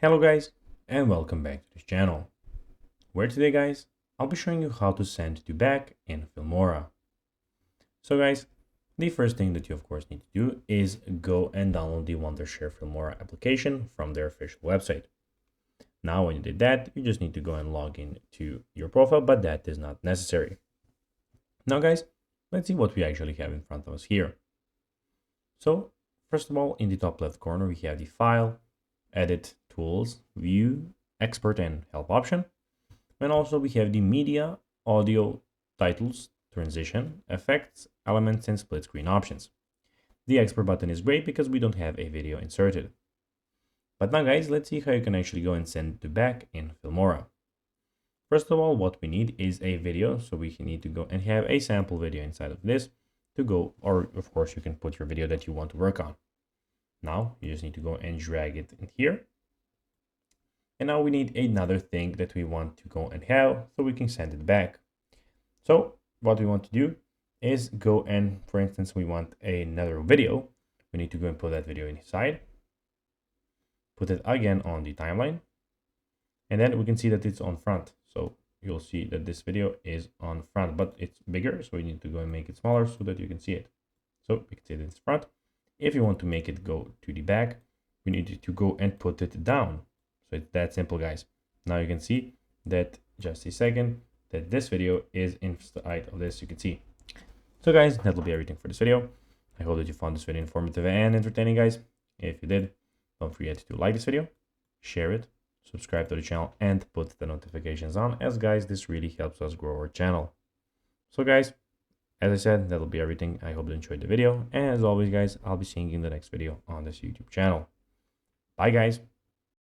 Hello guys, and welcome back to this channel, where today guys, I'll be showing you how to send to back in Filmora. So guys, the first thing that you of course need to do is go and download the Wondershare Filmora application from their official website. Now when you did that, you just need to go and log in to your profile, but that is not necessary. Now guys, let's see what we actually have in front of us here. So first of all, in the top left corner, we have the File, Edit, Tools, View, Export and Help option. And also we have the Media, Audio, Titles, Transition, Effects, Elements, and Split Screen options. The Export button is great because we don't have a video inserted. But now guys, let's see how you can actually go and send to back in Filmora. First of all, what we need is a video, so we need to go and have a sample video inside of this to go, or of course you can put your video that you want to work on. Now you just need to go and drag it in here. And now we need another thing that we want to go and have so we can send it back. So what we want to do is go and, for instance, we want another video. We need to go and put that video inside. Put it again on the timeline. And then we can see that it's on front. So you'll see that this video is on front, but it's bigger. So we need to go and make it smaller so that you can see it. So we can see that it's front. If you want to make it go to the back, we need to go and put it down. So it's that simple, guys. Now you can see that, just a second, that this video is inside of this, you can see. So guys, that will be everything for this video. I hope that you found this video informative and entertaining, guys. If you did, don't forget to like this video, share it, subscribe to the channel, and put the notifications on, as guys, this really helps us grow our channel. So guys, as I said, that'll be everything. I hope you enjoyed the video. And as always, guys, I'll be seeing you in the next video on this YouTube channel. Bye, guys.